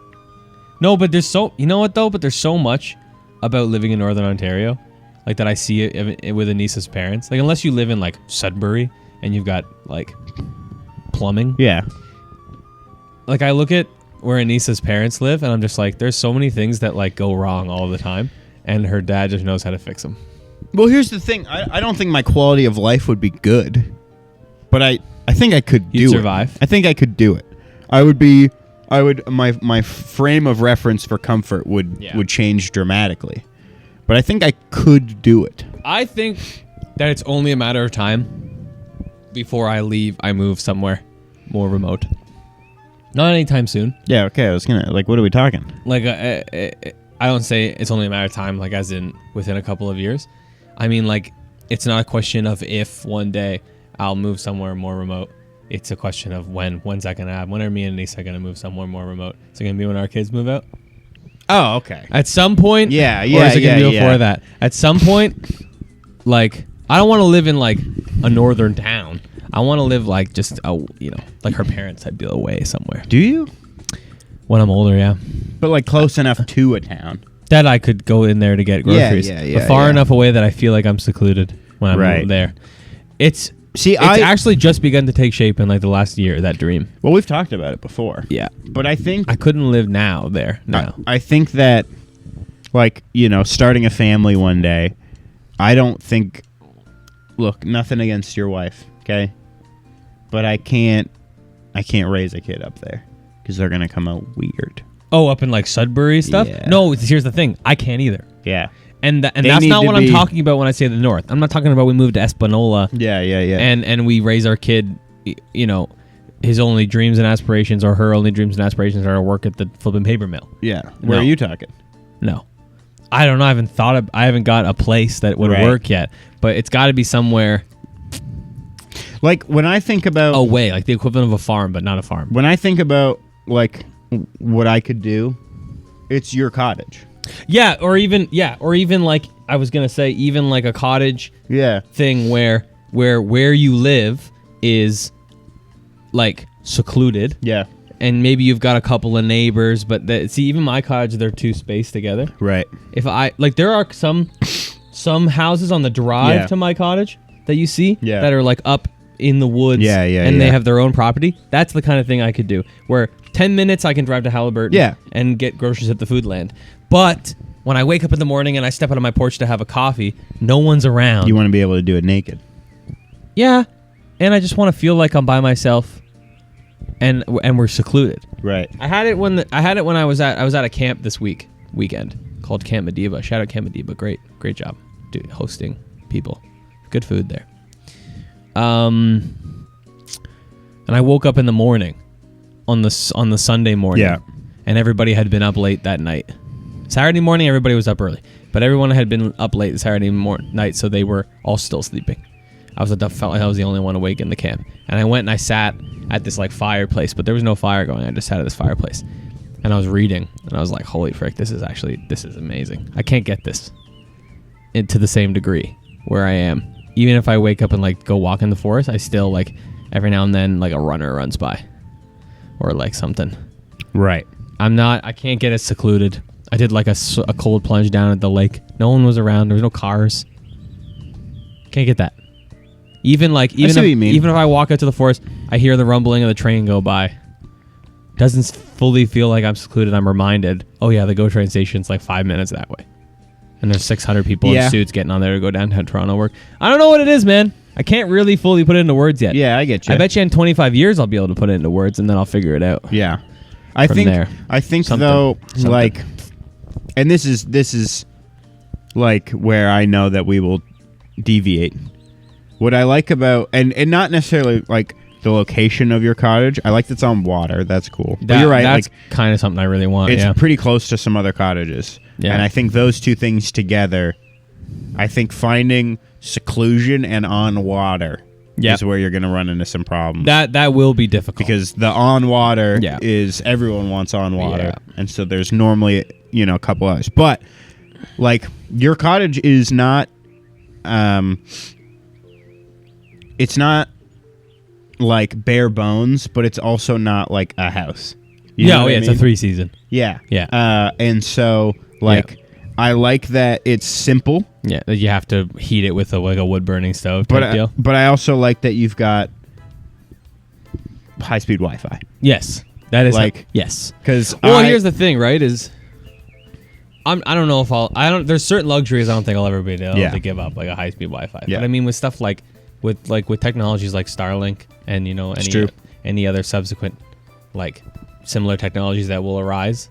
No, but there's you know what though? But there's so much about living in Northern Ontario, like that I see it with Anissa's parents. Like unless you live in like Sudbury and you've got like plumbing. Yeah. Like I look at where Anissa's parents live and I'm just like, there's so many things that like go wrong all the time. And her dad just knows how to fix them. Well, here's the thing. I don't think my quality of life would be good, but I think I could do You'd it. survive? I think I could do it. My frame of reference for comfort would change dramatically, but I think I could do it. I think that it's only a matter of time before I move somewhere more remote. Not anytime soon. Yeah. Okay. I was gonna what are we talking? Like I don't say it's only a matter of time, like as in within a couple of years. I mean, like it's not a question of if one day I'll move somewhere more remote. It's a question of when. When's that gonna happen? When are me and Anissa gonna move somewhere more remote? Is it gonna be when our kids move out? Oh, okay. At some point, Yeah, Or is it gonna be before that? At some point, like I don't want to live in like a northern town. I want to live like just like her parents' I'd be away somewhere. Do you? When I'm older, yeah. But like close enough to a town. That I could go in there to get groceries. But far enough away that I feel like I'm secluded when I'm there. It's actually just begun to take shape in like the last year, that dream. Well, we've talked about it before. Yeah. But I think I couldn't live there now. I think that starting a family one day, I don't think look, nothing against your wife, okay? But I can't raise a kid up there because they're going to come out weird. Oh, up in like Sudbury stuff? Yeah. No, here's the thing. I can't either. Yeah. And that's not what I'm talking about when I say the north. I'm not talking about we moved to Espanola. Yeah. And we raise our kid, his only dreams and aspirations or her only dreams and aspirations are to work at the flipping paper mill. Yeah. Where are you talking? No. I don't know. I haven't got a place that would work yet, but it's got to be somewhere. Like when I think about away, like the equivalent of a farm, but not a farm. When I think about like what I could do, it's your cottage. Yeah, or even like I was gonna say, even like a cottage. Yeah. Thing where you live is like secluded. Yeah. And maybe you've got a couple of neighbors, but even my cottage, they're two spaced together. Right. If I like, there are some houses on the drive to my cottage that you see that are like up in the woods. And they have their own property. That's the kind of thing I could do. Where 10 minutes I can drive to Halliburton and get groceries at the Foodland. But when I wake up in the morning and I step out on my porch to have a coffee, no one's around. You want to be able to do it naked. Yeah, and I just want to feel like I'm by myself. And we're secluded. Right. I had it when I was at a camp this weekend called Camp Mediba. Shout out Camp Mediba. Great job, dude, hosting people. Good food there. And I woke up in the morning on the Sunday morning. Yeah. And everybody had been up late that night. Saturday morning everybody was up early, but everyone had been up late Saturday night, so they were all still sleeping. I felt like I was the only one awake in the camp. And I went and I sat at this like fireplace, but there was no fire going. I just sat at this fireplace. And I was reading, and I was like, holy frick, this is amazing. I can't get this to the same degree where I am. Even if I wake up and like go walk in the forest, I still like every now and then like a runner runs by or like something. Right. I can't get it secluded. I did like a cold plunge down at the lake. No one was around. There was no cars. Can't get that. Even if I walk out to the forest, I hear the rumbling of the train go by. Doesn't fully feel like I'm secluded. I'm reminded, oh yeah, the GO train station's like 5 minutes that way. And there's 600 people in suits getting on there to go downtown Toronto work. I don't know what it is, man. I can't really fully put it into words yet. Yeah, I get you. I bet you in 25 years I'll be able to put it into words, and then I'll figure it out. Yeah. I think though, like, and this is like where I know that we will deviate. What I like about, and not necessarily like the location of your cottage, I like that it's on water. That's cool. But you're right. That's like, kind of something I really want. It's pretty close to some other cottages. Yeah. And I think those two things together, I think finding seclusion and on water Yep. is where you're going to run into some problems. That will be difficult. Because the on water Yeah. is everyone wants on water. Yeah. And so there's normally, a couple hours. But like your cottage is not it's not like bare bones, but it's also not like a house. You know what I it's a mean? 3-season. Yeah. Yeah. And so like I like that it's simple. Yeah, you have to heat it with a wood burning stove type deal. But I also like that you've got high speed Wi-Fi. Yes, that is Like- yes. Because Here's the thing, right? I don't know if there's certain luxuries I don't think I'll ever be able to give up, like a high speed Wi-Fi. Yeah. But I mean, with stuff like with technologies like Starlink and true. any other subsequent like similar technologies that will arise,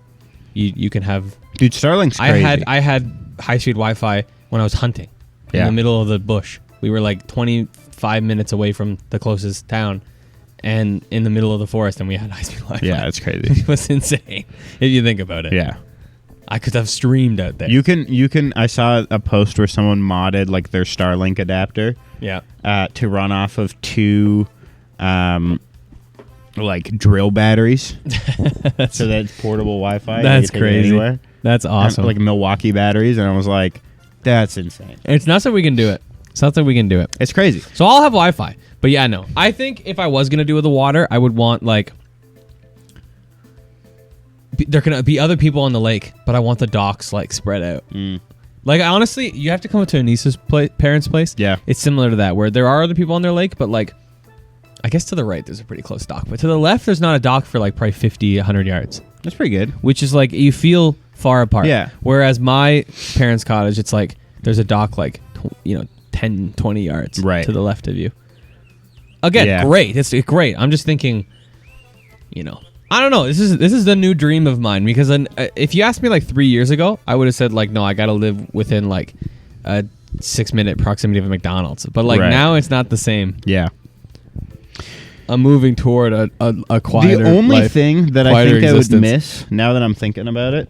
you can have. dude, Starlink's crazy. I had high speed Wi-Fi when I was hunting in Yeah. the middle of the bush. We were like 25 minutes away from the closest town, and in the middle of the forest, and we had high speed Wi-Fi. Yeah, it's crazy. It was insane if you think about it. Yeah. I could have streamed out there. You can I saw a post where someone modded like their Starlink adapter Yeah. to run off of two like drill batteries. So that's portable Wi-Fi. That's You can take it crazy. anywhere. That's awesome. Like Milwaukee batteries, and I was like, that's insane. It's not so we can do it. It's not that we can do it. It's crazy. So I'll have Wi-Fi. But yeah, no. I think if I was going to do with the water, I would want like... There can be other people on the lake, but I want the docks like spread out. Like honestly, you have to come to Anissa's parents' place. Yeah. It's similar to that, where there are other people on their lake, but like... I guess to the right, there's a pretty close dock. But to the left, there's not a dock for like probably 50, 100 yards. That's pretty good. Which is like, you feel far apart. Yeah. Whereas my parents' cottage, it's like, there's a dock like, 10, 20 yards Right. to the left of you. Again, Yeah. great. It's great. I'm just thinking, I don't know. This is the new dream of mine, because if you asked me like 3 years ago, I would have said like, no, I got to live within like a 6-minute proximity of a McDonald's. But like Right. now it's not the same. Yeah. I'm moving toward a quieter The only life, thing that I quieter think I would existence. miss now that I'm thinking about it,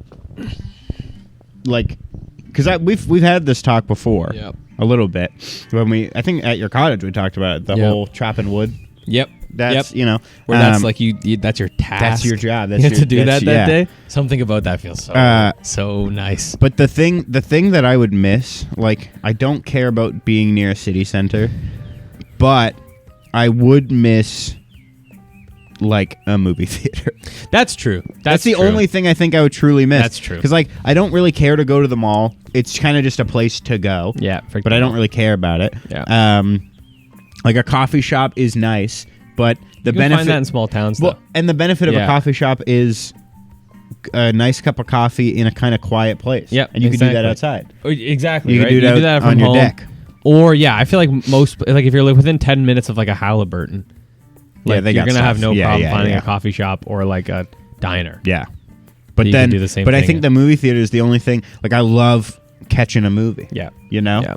like, because we've had this talk before, Yep. a little bit when I think at your cottage we talked about it, the Yep. whole chopping wood. Yep. That's Yep. Where that's like you that's your task. that's your job. That's You have your, to do that's- that yeah. day. Something about that feels so nice. But the thing that I would miss, like, I don't care about being near a city center, but I would miss like a movie theater. That's true. That's the true. only thing I think I would truly miss. That's true. Because like I don't really care to go to the mall. It's kind of just a place to go. Yeah, But I don't really care about it. Yeah. Like a coffee shop is nice, but the You can benefit find that in small towns. well, though. and the benefit of a Yeah. coffee shop is a nice cup of coffee in a kind of quiet place. Yep, and you can do that exactly. outside. Exactly. You right? can do that from on your home. deck. Or I feel like if you're within 10 minutes of like a Halliburton, like they you're got gonna have stuff. no Yeah, problem yeah, finding yeah. a coffee shop or like a diner. Yeah, but You can then do the same but I thing. think the movie theater is the only thing. Like I love catching a movie. Yeah. you know. Yeah.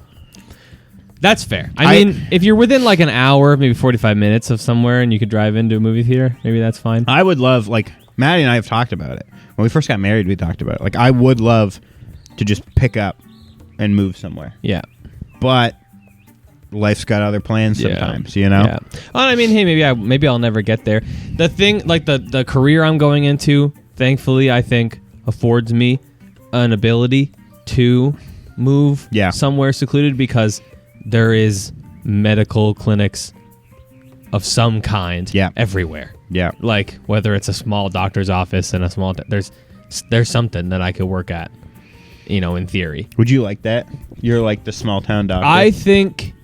That's fair. I mean, if you're within like an hour, maybe 45 minutes of somewhere, and you could drive into a movie theater, maybe that's fine. I would love, like, Maddie and I have talked about it. When we first got married, we talked about it. Like, I would love to just pick up and move somewhere. Yeah. But life's got other plans sometimes, you know? Yeah. Well, I mean, hey, maybe I'll never get there. The thing, like the career I'm going into, thankfully, I think affords me an ability to move somewhere secluded, because there is medical clinics of some kind everywhere. Yeah. Like whether it's a small doctor's office and a small there's something that I could work at, in theory. Would you like that? You're like the small town doctor. I think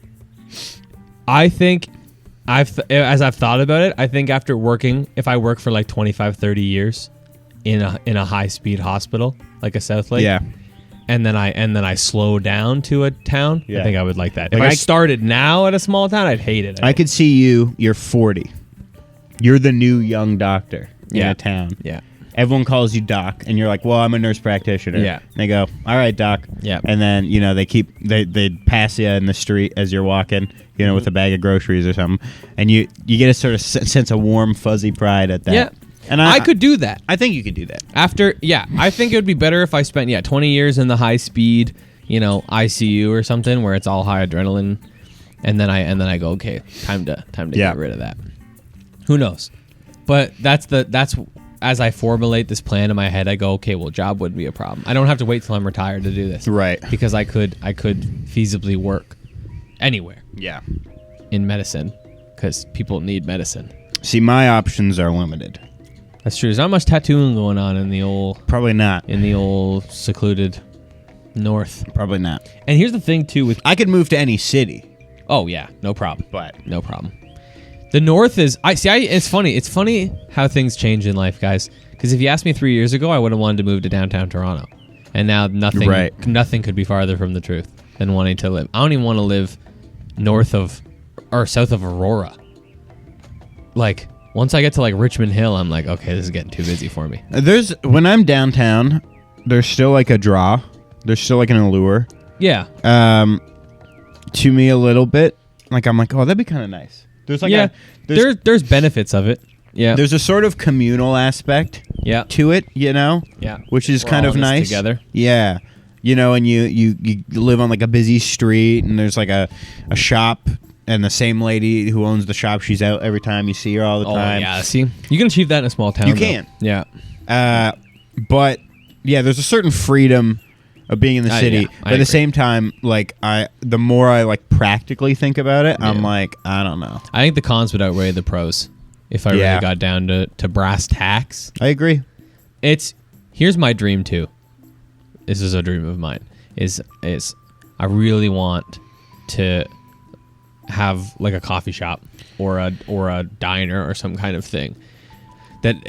as I've thought about it, I think after working, if I work for like 25, 30 years in a high speed hospital like a Southlake, and then I slow down to a town, I think I would like that. If Like I started now at a small town, I'd hate it. I could see you're 40. You're the new young doctor in a town. Yeah. Everyone calls you doc, and you're like, well, I'm a nurse practitioner. Yeah. And they go, all right, doc. Yeah. And then, they pass you in the street as you're walking, with a bag of groceries or something. And you get a sort of sense of warm, fuzzy pride at that. Yeah. And I could do that. I think you could do that. I think it would be better if I spent 20 years in the high speed, ICU or something where it's all high adrenaline, and then I go, okay, time to Yeah. get rid of that. Who knows? But that's as I formulate this plan in my head, I go, okay, well, job wouldn't be a problem. I don't have to wait till I'm retired to do this, Right. Because I could feasibly work anywhere Yeah. in medicine, because people need medicine. See, my options are limited. That's true. There's not much tattooing going on in the old Probably not. secluded north. Probably not. And here's the thing too with I could move to any city, oh yeah, no problem. but No problem. The north is it's funny. It's funny how things change in life, guys. Because if you asked me 3 years ago, I would have wanted to move to downtown Toronto. And now nothing could be farther from the truth than wanting to live. I don't even want to live north of or south of Aurora. Like once I get to like Richmond Hill, I'm like, okay, this is getting too busy for me. when I'm downtown, there's still like a draw. There's still like an allure. Yeah. To me a little bit. Like I'm like, oh, that'd be kind of nice. There's like there's benefits of it. Yeah. there's a sort of communal aspect Yeah. to it, you know? Yeah. Which is We're kind all of in this nice. together. Yeah. You know, and you live on like a busy street and there's like a shop and the same lady who owns the shop, she's out every time you see her all the time. Yeah. See, you can achieve that in a small town. You though. can. Yeah. But yeah, there's a certain freedom of being in the city. yeah, but at the same time, like the more I like practically think about it, I'm like, I don't know. I think the cons would outweigh the pros if I really got down to brass tacks. I agree. Here's my dream too. This is a dream of mine. Is I really want to have like a coffee shop or a diner or some kind of thing that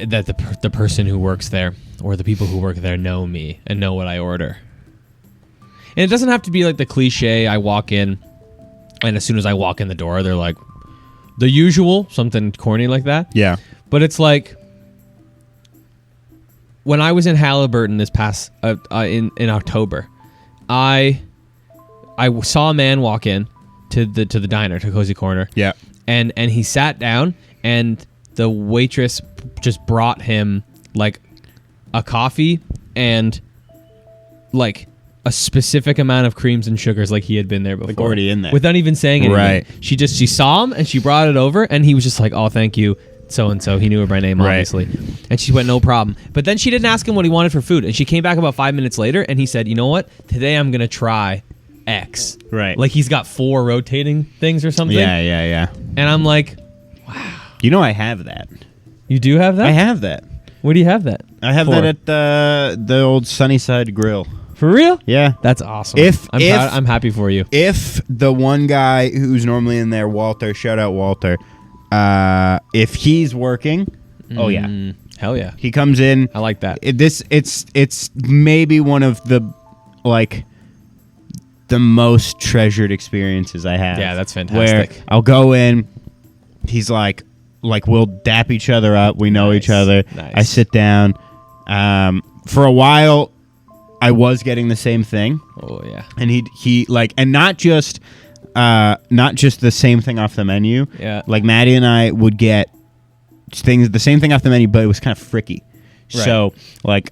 the person who works there or the people who work there know me and know what I order. And it doesn't have to be like the cliche. I walk in, and as soon as I walk in the door, they're like the usual, something corny like that. Yeah. But it's like when I was in Halliburton this past in October, I saw a man walk in to the diner, to Cozy Corner. Yeah. And he sat down, and the waitress just brought him like a coffee and like a specific amount of creams and sugars, like he had been there before, Like already in there. without even saying anything. Right. She saw him and she brought it over, and he was just like, "Oh, thank you, so and so." He knew her by name, Right. obviously. And she went, "No problem." But then she didn't ask him what he wanted for food, and she came back about 5 minutes later, and he said, "You know what? Today I'm gonna try X." Right. Like he's got 4 rotating things or something. Yeah. And I'm like, You know, I have that. "You do have that? I have that. Where do you have that? I have For? that at the old Sunnyside Grill. For real? Yeah. That's awesome. If- I'm happy for you. If the one guy who's normally in there, Walter, shout out Walter, if he's working, oh yeah, Hell yeah. he comes in. I like that. It's maybe one of the the most treasured experiences I have. Yeah, that's fantastic. Where I'll go in, he's like we'll dap each other up. We know each other. Nice. I sit down. For a while, I was getting the same thing. Oh yeah. And he like, and not just the same thing off the menu. Yeah. Like Maddie and I would get the same thing off the menu, but it was kind of fricky. Right. So like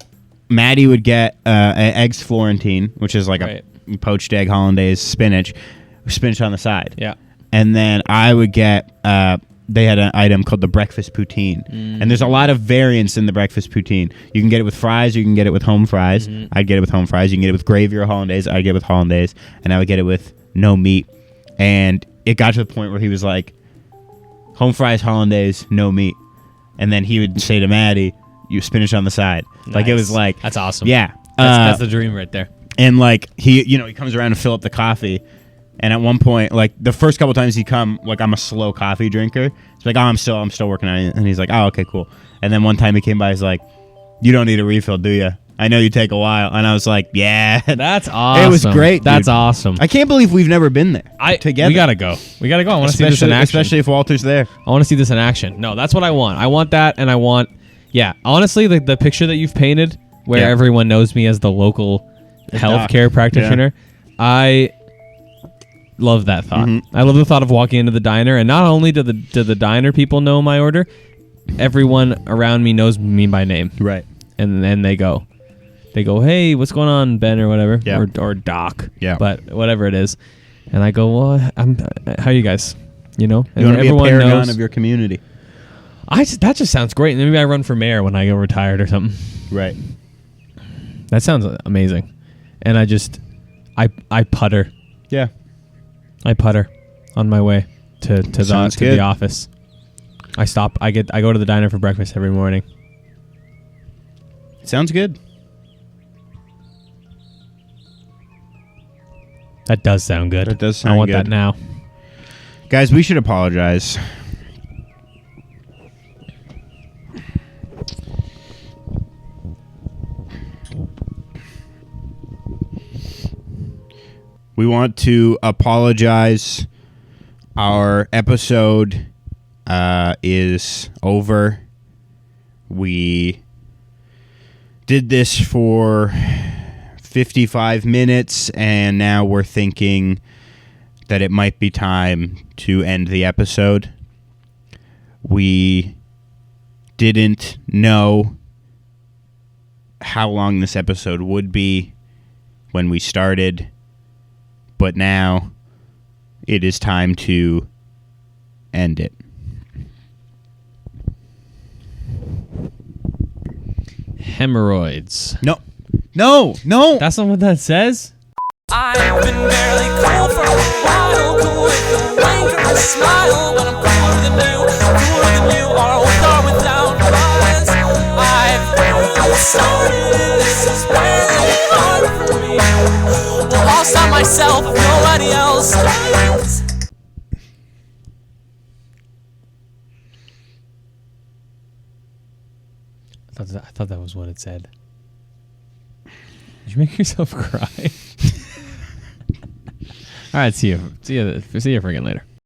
Maddie would get eggs Florentine, which is like a poached egg hollandaise, spinach on the side. Yeah. And then I would get they had an item called the breakfast poutine. And there's a lot of variants in the breakfast poutine. You can get it with fries, or you can get it with home fries. I'd get it with home fries. You can get it with gravy or hollandaise. I'd get it with hollandaise. And I would get it with no meat. And it got to the point where he was like, home fries, hollandaise, no meat. And then he would say to Maddie, you spinach on the side. Like it was like, that's awesome. yeah. That's the dream right there. And like he comes around to fill up the coffee. And at one point, like the first couple times he come, like I'm a slow coffee drinker. It's like, oh, I'm still working on it. And he's like, oh, okay, cool. And then one time he came by, he's like, you don't need a refill, do you? I know you take a while. And I was like, yeah. That's awesome. It was great. That's dude. awesome. I can't believe we've never been there together. We gotta go. I want to see this in action. Especially if Walter's there. I want to see this in action. No, that's what I want. I want that, and I want, honestly, the picture that you've painted, where everyone knows me as the local healthcare practitioner, I love that thought. I love the thought of walking into the diner, and not only do the diner people know my order, everyone around me knows me by name. Right. And then they go, hey, what's going on, Ben, or whatever, Yeah. or Doc. Yeah. But whatever it is, And I go, well, how are you guys? You know, You want to be a paragon of your community. That just sounds great. And maybe I run for mayor when I get retired or something. Right. That sounds amazing. And I putter. Yeah. I putter on my way to the office. I stop. I go to the diner for breakfast every morning. Sounds good. That does sound good. That does sound I want good. that now. Guys, we should apologize. We want to apologize. Our episode is over. We did this for 55 minutes, and now we're thinking that it might be time to end the episode. We didn't know how long this episode would be when we started, but now it is time to end it. Hemorrhoids. No. That's not what that says? I've been barely cool for a while, cool with a wink or a smile, but I'm cooler than you are with or without lies. I've barely started, this is really hard for me. Well, I'll stop myself if nobody else does. I thought that was what it said. Did you make yourself cry? All right, see you freaking later.